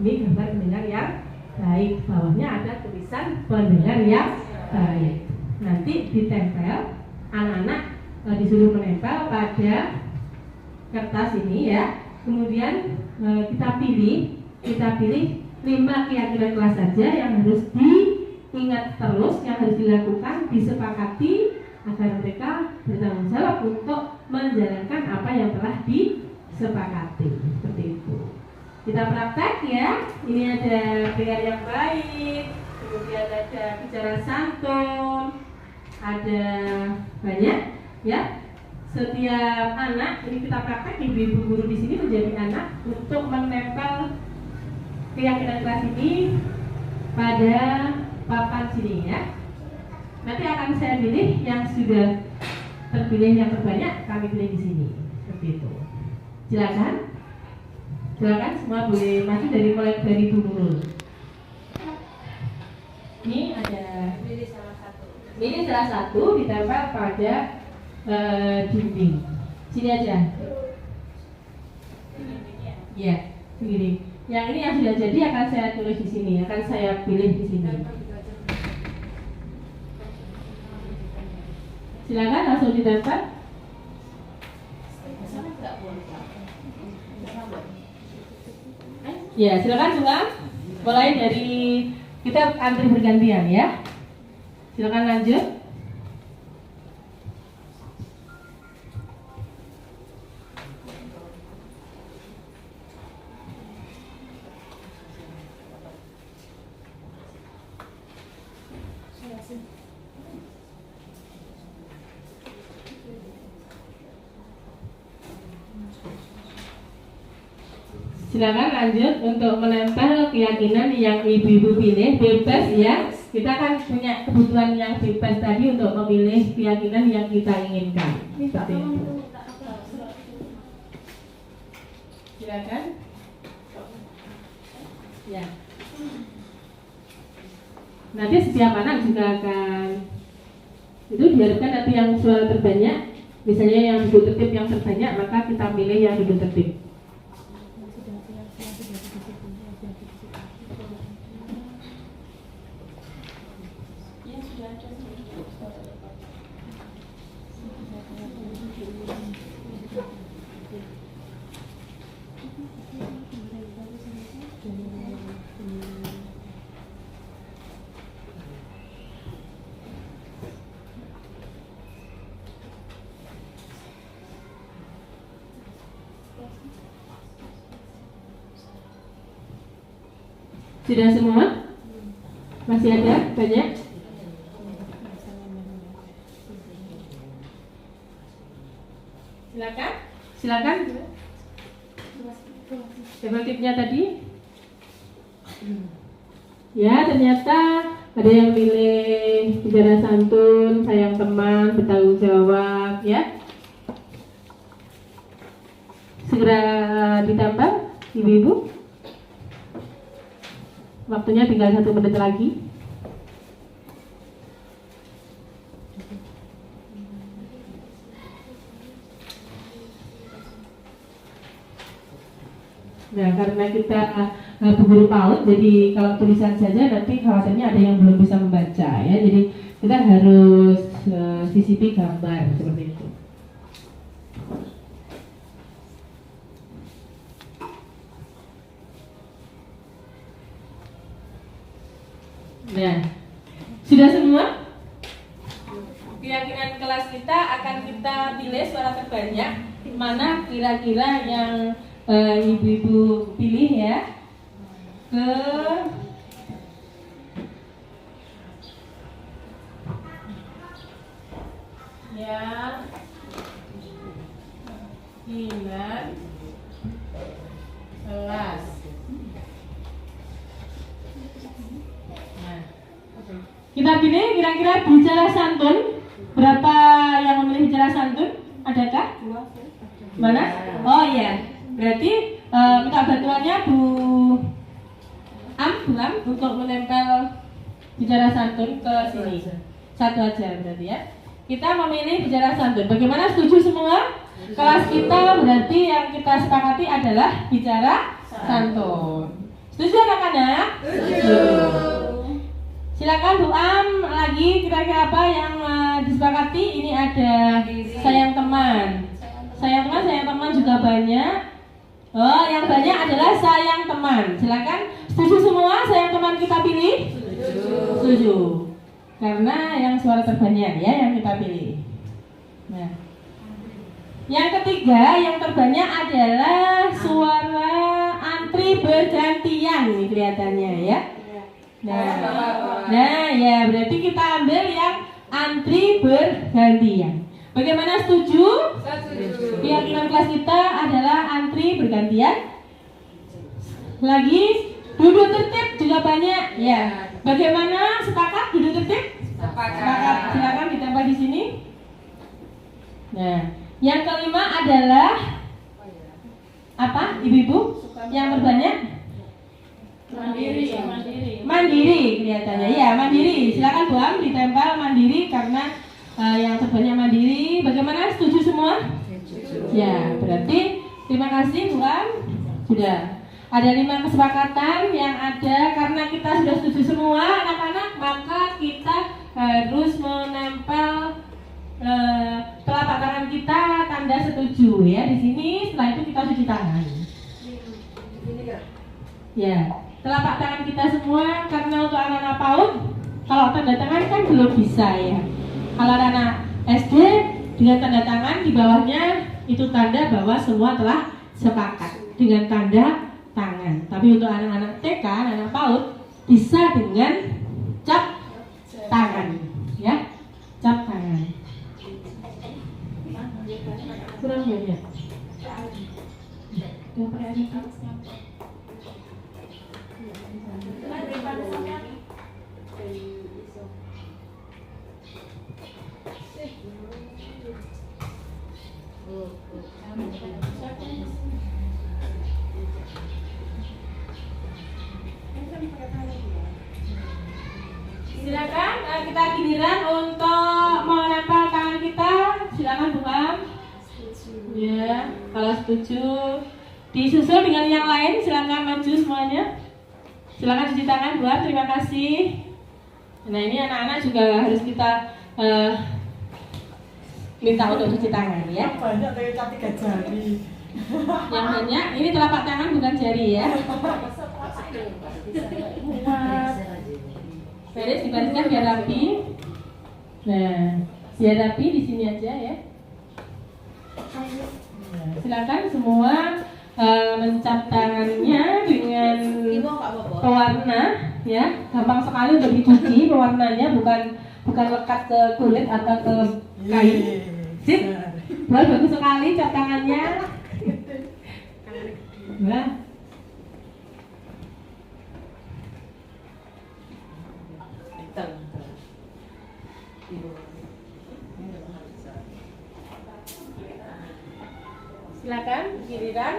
Ini gambar pendengar yang baik. Bawahnya ada tulisan pendengar yang baik. Nanti ditempel, anak-anak disuruh menempel pada kertas ini ya. Kemudian kita pilih 5 keyakinan kelas saja yang harus diingat terus, yang harus dilakukan, disepakati agar mereka bertanggung jawab untuk menjalankan apa yang telah disepakati. Seperti itu. Kita praktek ya. Ini ada pendengar yang baik, kemudian ada bicara santun, ada banyak ya. Setiap anak ini kita praktek, ibu-ibu guru di sini menjadi anak untuk menempel keyakinan kelas ini pada papan sini ya. Nanti akan saya pilih yang sudah terpilih yang terbanyak, kami pilih di sini seperti itu. Silakan semua boleh maju dari dulu. Ini ada ini salah satu ditempel pada dinding. Sini aja. Ya, begini. Yang ini yang sudah jadi akan saya tulis di sini, akan saya pilih di sini. Silakan langsung ditempel. Ya, silakan semua. Mulai dari kita antri bergantian ya. Silakan lanjut. Silakan lanjut untuk menempel keyakinan yang ibu-ibu pilih, bebas ya. Kita kan punya kebutuhan yang bebas tadi untuk memilih keyakinan yang kita inginkan. Seperti itu. Silakan. Ya. Nanti setiap anak juga akan itu diharapkan nanti yang suara terbanyak, misalnya yang duduk tertib yang terbanyak, maka kita pilih yang duduk tertib. Sudah semua? Masih ada banyak? Silakan. Tip-tipnya tadi. Ya, ternyata ada yang pilih bicara santun, sayang teman, bertanggung jawab, ya. Segera ditambah, ibu-ibu. Waktunya tinggal 1 menit lagi. Nah, karena kita guru PAUD, jadi kalau tulisan saja nanti khawatirnya ada yang belum bisa membaca ya. Jadi kita harus sisipi gambar seperti itu. Nah, sudah semua? Keyakinan kelas kita akan kita pilih suara terbanyak. Mana kira-kira yang ibu-ibu pilih ya? Yang 9 kelas. Kita pilih kira-kira bicara santun berapa bicara santun? Adakah? Mana? Oh iya. Berarti minta bantuannya Bu Am untuk menempel bicara santun ke sini. Satu aja berarti ya. Kita memilih bicara santun. Bagaimana, setuju semua? Kelas kita berarti yang kita sepakati adalah bicara santun. Setuju anak-anak? Setuju. Silakan Bu Am, lagi kira-kira apa yang disepakati? Ini ada sayang teman. Sayang teman juga banyak. Oh, yang banyak adalah sayang teman. Silakan, setuju semua sayang teman kita pilih? Setuju. Karena yang suara terbanyak ya yang kita pilih. Nah, yang ketiga yang terbanyak adalah suara antri bergantian nih kelihatannya ya. Nah ya berarti kita ambil yang antri bergantian. Bagaimana, setuju? Setuju. Keyakinan kelas kita adalah antri bergantian. Lagi duduk tertib juga banyak ya. Bagaimana, sepakat duduk tertib? Sepakat. Silakan ditempel di sini. Nah, yang kelima adalah apa, ibu-ibu? Yang terbanyak? Mandiri kelihatannya. Iya, mandiri. Silakan Bu Am ditempel mandiri karena yang terbanyak mandiri. Bagaimana, setuju semua? Setuju. Ya, berarti terima kasih Bu Am. Sudah. Ada 5 kesepakatan yang ada. Karena kita sudah setuju semua anak-anak, maka kita harus menempel telapak tangan kita tanda setuju ya di sini. Setelah itu kita cuci tangan. Ya, telapak tangan kita semua. Karena untuk anak-anak PAUD, kalau tanda tangan kan belum bisa ya. Kalau anak SD dengan tanda tangan di bawahnya itu tanda bahwa semua telah sepakat dengan tanda tangan. Tapi untuk anak-anak TK, anak PAUD bisa dengan cap tangan, ya, cap tangan. Kurang banyak. Silakan kita giliran untuk menempel tangan kita. Silakan Bu Am. Ya, kalau setuju disusul dengan yang lain. Silakan maju semuanya. Silakan cuci tangan Bu Am. Terima kasih. Nah, ini anak-anak juga harus kita minta untuk cuci tangan ya. Banyak dari 3 jari. Yang banyak ini telapak tangan bukan jari ya. Beres, dibariskan biar rapi. Nah, biar rapi di sini aja ya. Nah, silakan semua mencap tangannya dengan pewarna ya. Gampang sekali untuk dicuci pewarnanya, bukan lekat ke kulit atau ke kain. Sip. Bagus sekali cap tangannya. Nah. Silakan giliran.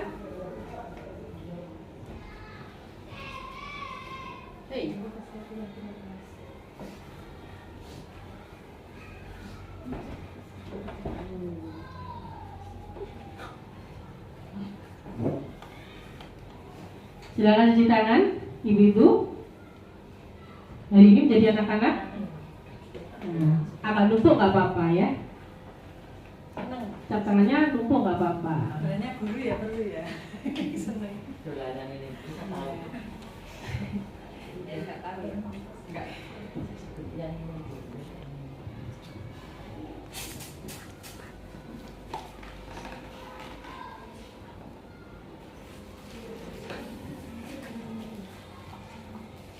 Silakan cuci tangan, ibu-ibu. Hari ini menjadi anak-anak. Agak numpuk nggak apa-apa ya. Cap tangannya tumpuk nggak apa-apa. Sebenarnya guru ya perlu ya. Seneng. Dolanan ini bisa tahu. Enggak tahu ya. Enggak. Yang ini.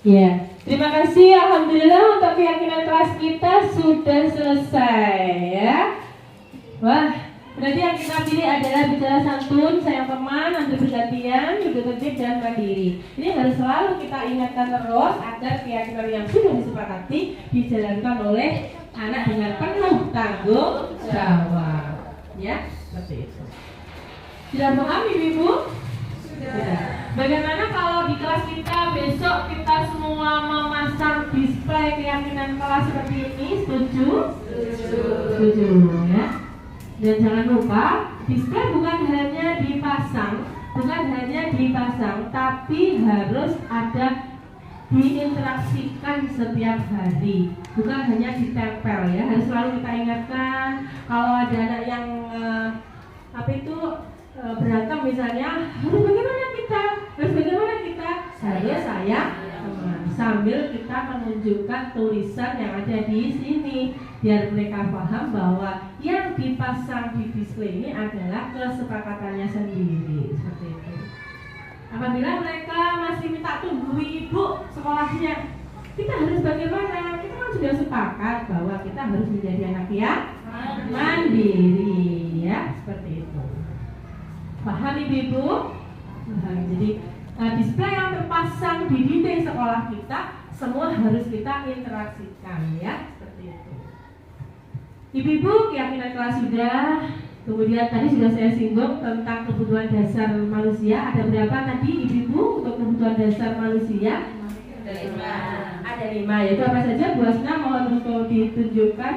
Ya, terima kasih. Alhamdulillah untuk keyakinan kelas kita sudah selesai ya. Wah, berarti yang kita pilih adalah bicara santun, sayang teman, antri bergantian, duduk tertib dan mandiri. Ini harus selalu kita ingatkan terus agar keyakinan yang sudah disepakati dijalankan oleh anak dengan penuh tanggung jawab. ya, seperti itu. Sudah paham Ibu-ibu? Sudah. Bagaimana kalau di kelas kita besok kita semua memasang display keyakinan kelas seperti ini? Setuju? Setuju ya. Dan jangan lupa, display bukan hanya dipasang, tapi harus ada diinteraksikan setiap hari, bukan hanya ditempel ya. Harus selalu kita ingatkan kalau ada anak yang berantem misalnya, harus bagaimana kita harus sayang teman, sambil kita menunjukkan tulisan yang ada di sini biar mereka paham bahwa yang dipasang di display ini adalah kesepakatannya sendiri, seperti itu. Apabila mereka masih minta tunggu ibu sekolahnya, kita harus bagaimana? Kita kan sudah sepakat bahwa kita harus menjadi anak yang mandiri ya, seperti itu. Paham ibu-ibu? Paham. Jadi display yang terpasang di dinding sekolah kita semua harus kita interaksikan ya, seperti itu. Ibu-ibu, keyakinan kelas sudah. Kemudian tadi sudah saya singgung tentang kebutuhan dasar manusia. Ada berapa tadi ibu-ibu untuk kebutuhan dasar manusia? Ada 5. Yaitu apa saja? Bu Asna mohon untuk ditunjukkan.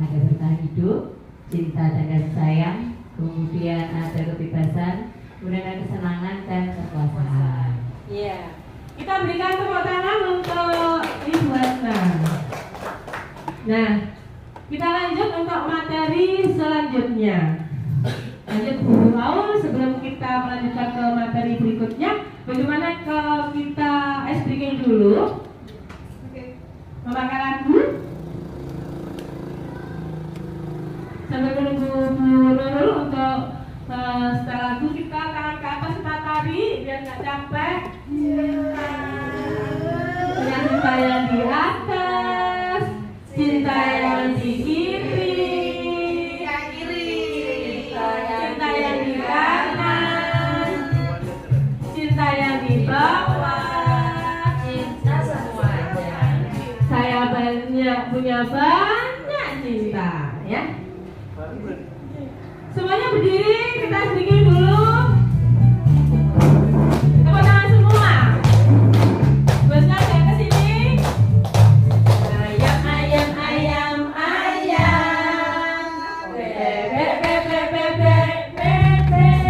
Ada bertahan hidup, cinta dan kasih sayang, kemudian ada kebebasan, kemudian ada kesenangan dan kekuasaan. Iya. Kita berikan tepuk tangan untuk Ibu Asna. Nah, kita lanjut untuk materi selanjutnya. Lanjut Bu Paul, sebelum kita melanjutkan ke materi berikutnya, bagaimana kalau kita ice breaking dulu? Memakai lagu. Sambil menunggu Bu Nurul untuk setelah lagu kita tangan ke atas kita tari biar nggak capek. Dengan cinta yang di atas, cinta yang di kiri, cinta yang di kanan, cinta yang di bawah, cinta semuanya. Saya punya banyak cinta, ya. Semuanya berdiri, kita sedikit dulu. Tepuk tangan semua. Bosnya saya ke sini. Ayam, ayam, ayam, ayam. Bebek, bebek, bebek, bebek.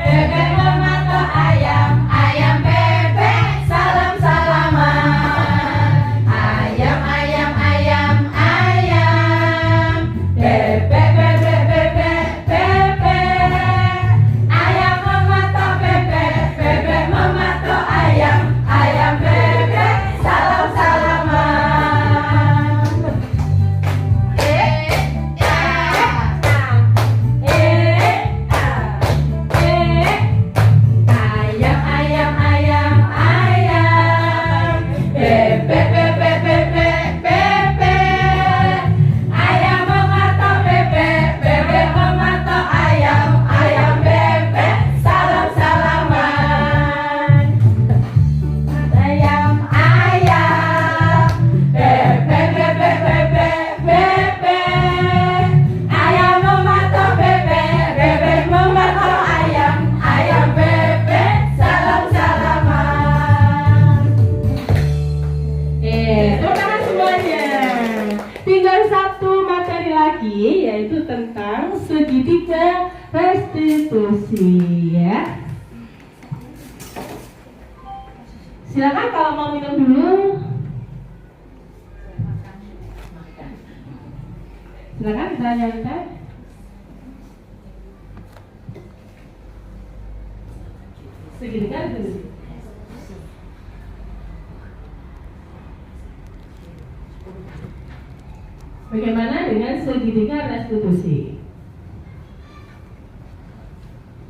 Bebek mematok ayam, ayam bebek, salam salaman. Ayam, ayam, ayam, ayam. Bebek, bebek, bebek, bebek. Ayam mematok bebek, bebek mematok ayam, ayam bebek, salam salaman. Ayam, ayam, ayam, ayam. Bebek, bebek, bebek, bebek. Ayam mematok bebek, bebek mematok ayam, ayam bebek, salam salaman. Ayam, ayam. Bebek, bebek, bebek, bebek. Ayam mematok bebek, bebek mematok ayam, ayam bebek, salam salaman. Terima kasih semuanya. Tinggal satu materi lagi, yaitu tentang segitiga restitusi ya. Silakan kalau mau minum dulu. Silakan kita nyantai. Segitiga restitusi. Bagaimana dengan segitiga restitusi?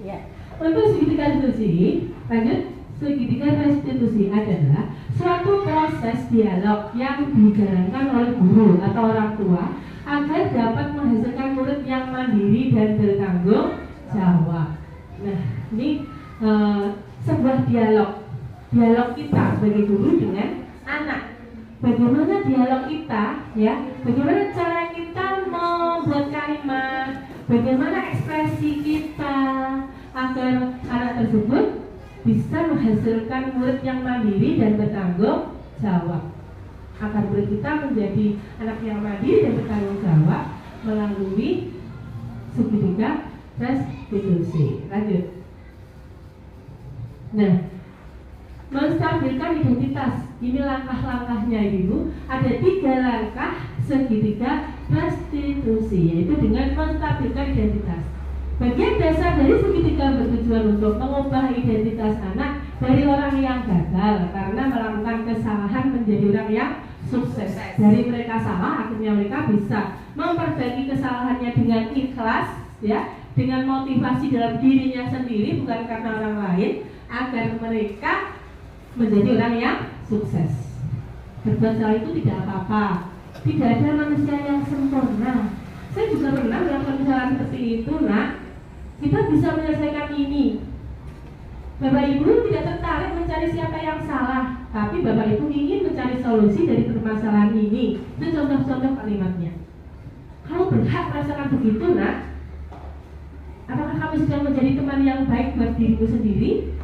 Ya, untuk segitiga restitusi, lanjut. Segitiga restitusi adalah suatu proses dialog yang dijalankan oleh guru atau orang tua agar dapat menghasilkan murid yang mandiri dan bertanggung jawab. Nah, ini sebuah dialog kita sebagai guru dengan anak. Bagaimana dialog kita, ya? Bagaimana cara kita membuat kalimat, bagaimana ekspresi kita agar anak tersebut bisa menghasilkan murid yang mandiri dan bertanggung jawab. Agar murid kita menjadi anak yang mandiri dan bertanggung jawab melalui segitiga restitusi. Lanjut. Nah, menstabilkan identitas. Ini langkah-langkahnya Ibu. Ada 3 langkah segitiga restitusi, yaitu dengan menstabilkan identitas. Bagian dasar dari segitiga bertujuan untuk mengubah identitas anak dari orang yang gagal karena melakukan kesalahan menjadi orang yang sukses. Dari mereka salah, akhirnya mereka bisa memperbaiki kesalahannya dengan ikhlas, ya, dengan motivasi dalam dirinya sendiri, bukan karena orang lain, agar mereka menjadi orang yang sukses. Berbuat salah itu tidak apa-apa. Tidak ada manusia yang sempurna. Saya juga pernah melakukan kesalahan seperti itu, nak. Kita bisa menyelesaikan ini. Bapak Ibu tidak tertarik mencari siapa yang salah, tapi Bapak Ibu ingin mencari solusi dari permasalahan ini. Itu contoh-contoh kalimatnya. Kamu berhak merasakan begitu, nak. Apakah kamu sedang menjadi teman yang baik buat dirimu sendiri?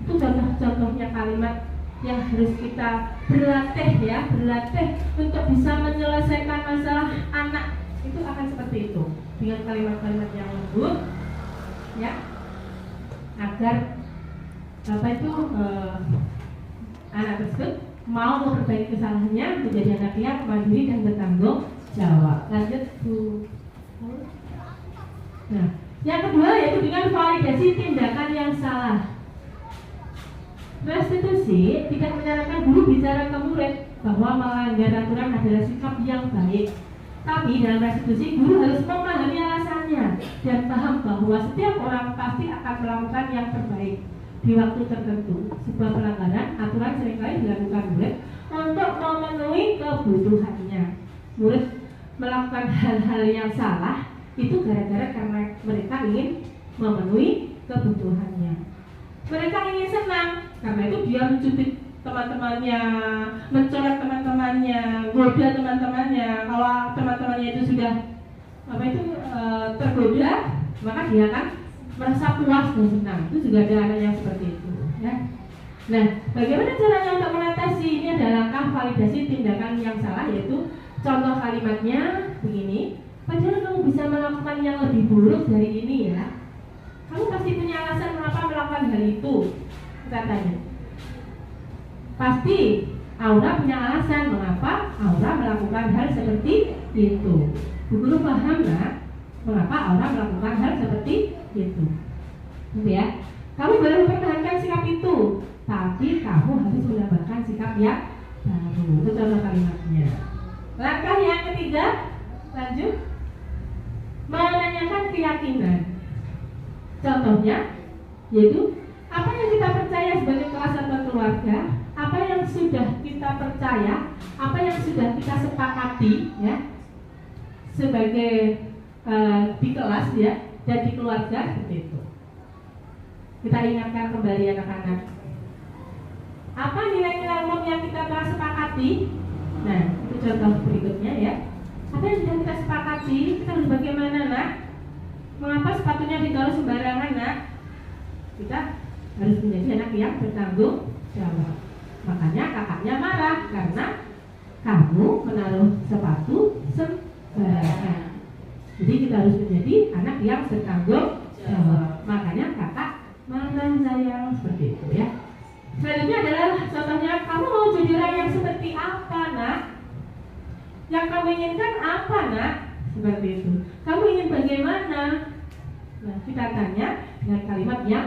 Itu contoh-contohnya kalimat yang harus kita berlatih, ya, berlatih untuk bisa menyelesaikan masalah anak. Itu akan seperti itu, dengan kalimat-kalimat yang lembut, ya, agar anak tersebut mau memperbaiki kesalahannya menjadi anak yang mandiri dan bertanggung jawab. Lanjut Bu. Nah, yang kedua yaitu dengan validasi tindakan yang salah. Restitusi tidak menyarankan guru bicara ke murid bahwa melanggar aturan adalah sikap yang baik. Tapi dalam restitusi guru harus memahami alasannya dan paham bahwa setiap orang pasti akan melakukan yang terbaik di waktu tertentu. Sebuah pelanggaran aturan seringkali dilakukan murid untuk memenuhi kebutuhannya. Murid melakukan hal-hal yang salah itu gara-gara karena mereka ingin memenuhi kebutuhannya. Mereka ingin senang, karena itu dia mencubit teman-temannya, mencoret teman-temannya, goda teman-temannya. Kalau teman-temannya itu sudah tergoda, maka dia akan merasa puas dan senang. Itu juga ada anak yang seperti itu, ya. Nah, bagaimana caranya untuk mengatasi ini? Ada langkah validasi tindakan yang salah, yaitu contoh kalimatnya begini. Padahal kamu bisa melakukan yang lebih buruk dari ini, ya. Kamu pasti punya alasan mengapa melakukan hal itu, katanya. Pasti Aura punya alasan mengapa Aura melakukan hal seperti itu. Bu guru paham nggak mengapa Aura melakukan hal seperti itu? Ya, kamu boleh mempertahankan sikap itu, tapi kamu harus menambahkan sikap yang baru. Itu contoh kalimatnya. Langkah yang ketiga, lanjut, menanyakan keyakinan. Contohnya, yaitu apa yang kita percaya sebagai kelas atau keluarga, apa yang sudah kita percaya, apa yang sudah kita sepakati, ya, sebagai di kelas, ya, dan di keluarga, seperti itu. Kita ingatkan kembali anak-anak. Apa nilai-nilai umum yang kita telah sepakati? Nah, itu contoh berikutnya, ya. Apa yang sudah kita sepakati? Kita harus bagaimana, nak? Mengapa sepatunya ditaruh sembarangan, nak? Kita harus menjadi anak yang bertanggung jawab. Makanya kakaknya marah karena kamu menaruh sepatu sembarangan. Jadi kita harus menjadi anak yang bertanggung jawab. Makanya kakak marah, sayang, seperti itu, ya. Selanjutnya adalah contohnya, kamu mau jadi orang yang seperti apa, nak? Yang kamu inginkan apa, nak? Seperti itu. Kamu ingin bagaimana? Nah, kita tanya dengan kalimat yang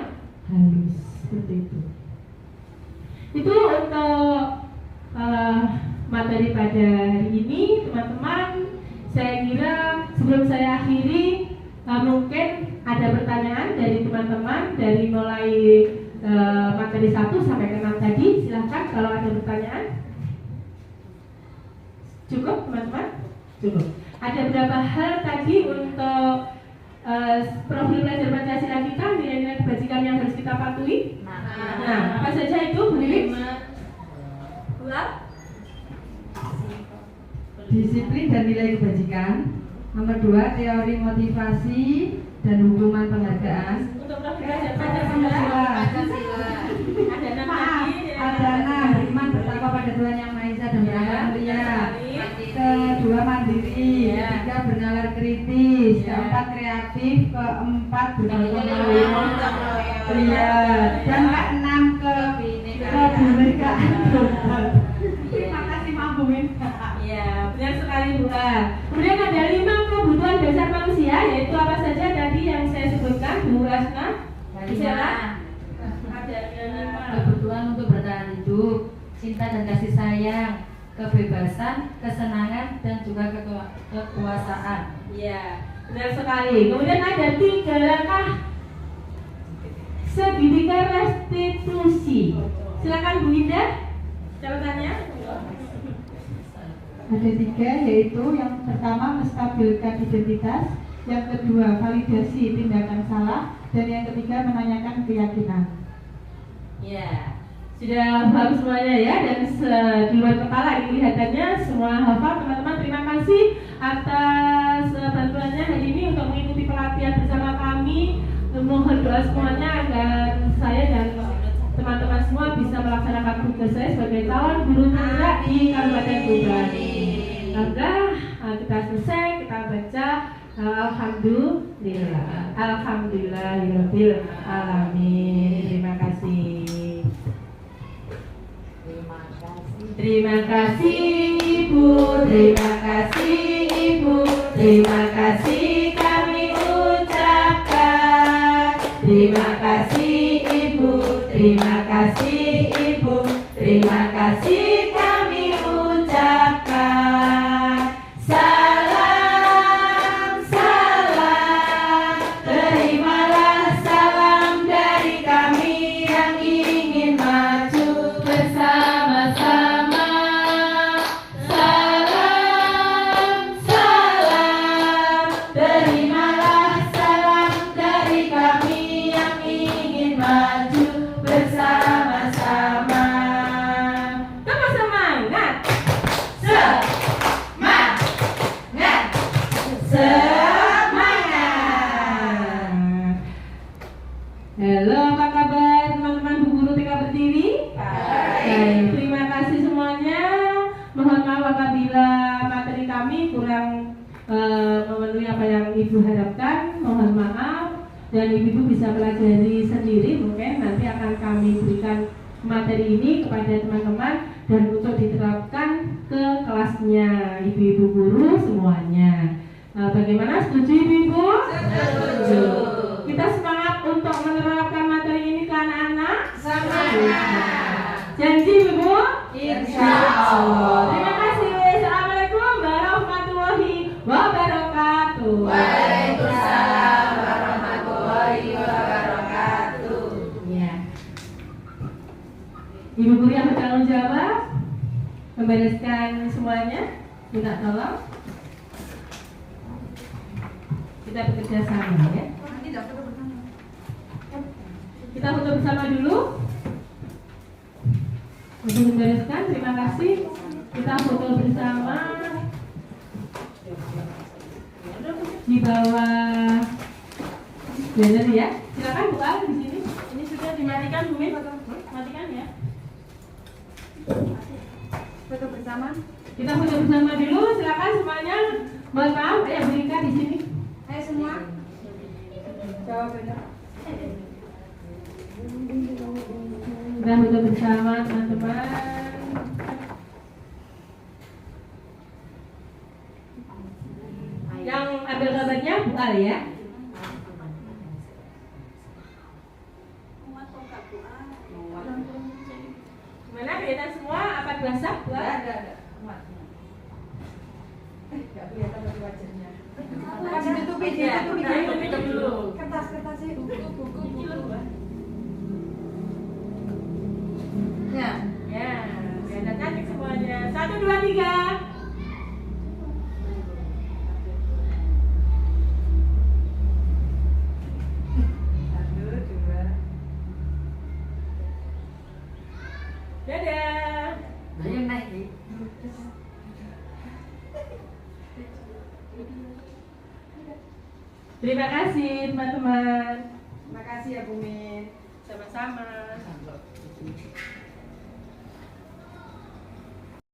halus, seperti itu. Itu untuk materi pada hari ini, teman-teman. Saya kira sebelum saya akhiri, mungkin ada pertanyaan dari teman-teman dari mulai materi 1 sampai ke 6 tadi. Silahkan kalau ada pertanyaan. Cukup, teman-teman? Cukup. Ada beberapa hal tadi untuk profil belajar Pancasila kita, nilai-nilai kebajikan yang harus kita patuhi. Nah, apa saja itu, Bu Lilis? Disiplin dan nilai kebajikan, Nomor 2, teori motivasi dan hukuman penghargaan. Untuk program Pancasila. Ada 6 lagi. Ada 6, beriman bertakwa pada Tuhan Yang Maha Esa dan beramal mulia. Kedua, mandiri. Ketiga, bernalar kritis. Keempat, kreatif. Keempat, bergotong royong. Iya. Dan keenam, kebinekaan. Terima kasih Mbak Bumin. Iya, benar sekali Bu. Kemudian ada 5 kebutuhan dasar manusia, yaitu apa saja tadi yang saya sebutkan, Bu Rasna? Bisa? Ada 5. Kebutuhan untuk bertahan hidup, cinta dan kasih sayang, kebebasan, kesenangan, dan juga kekuasaan. Iya, benar sekali. Kemudian ada 3 langkah segitiga restitusi. Silakan Bu Indah, catatannya. Ada 3, yaitu yang pertama menstabilkan identitas, yang kedua validasi tindakan salah, dan yang ketiga menanyakan keyakinan. Ya, sudah paham semuanya ya, dan di luar kepala ini kelihatannya semua hafal. Teman-teman, terima kasih atas bantuannya hari ini untuk mengikuti pelatihan bersama kami. Mohon doa semuanya agar saya dan teman-teman semua bisa melaksanakan tugas saya sebagai calon guru tunggal di Kabupaten Tuban. Semoga kita selesai, kita baca Alhamdulillah, Alhamdulillahirabbil alamin. Terima kasih. Terima kasih Ibu, terima kasih Ibu, terima kasih kami ucapkan. Terima kasih Ibu, terima kasih Ibu, terima kasih kami ucapkan. Salam, salam, terimalah salam dari kami yang ingin maju bersama-sama. Salam, salam, terimalah salam dari kami yang ingin maju bersama-sama. Tambah semangat. Semangat. Semangat. Halo, apa kabar teman-teman Bu Guru TK Berdiri? Baik, terima kasih semuanya. Mohon maaf apabila materi kami kurang memenuhi apa yang Ibu harapkan. Mohon maaf, dan Ibu bisa pelajari sendiri. Mungkin nanti akan kami berikan materi ini kepada teman-teman dan untuk diterapkan ke kelasnya ibu-ibu guru semuanya. Bagaimana? Setuju ibu-ibu? Setuju. Kita semangat untuk menerapkan materi ini ke anak-anak? Semangat. Janji ibu? Insya Allah. Terima kasih. Assalamualaikum warahmatullahi wabarakatuh. Waalaikumsalam warahmatullahi wabarakatuh. Ya. Ibu guru yang bertanggung jawab membereskan semuanya, minta tolong. Kita bekerja sama ya. Kita foto bersama dulu. Untuk membereskan, terima kasih. Kita foto bersama di bawah banner ya. Silakan Bu Al di sini. Ini sudah dimatikan Bu Min. Matikan ya. Foto bersama. Kita foto bersama dulu. Silakan semuanya. Mohon maaf, ya berikan di sini. Ayo semua. Jawabannya. Kita foto bersama teman-teman. Yang ambil gambarnya Bu Al ya. Gimana kelihatan semua? Apa basah? Ada. Enggak kelihatan dari wajahnya. Kasih tutupi dia, tutupi dulu. Kertas-kertasnya buku. Ya, kelihatan cantik semuanya. 1, 2, 3. Dadah. Ayo naik. Terima kasih teman-teman. Terima kasih ya Bu Min. Sama-sama.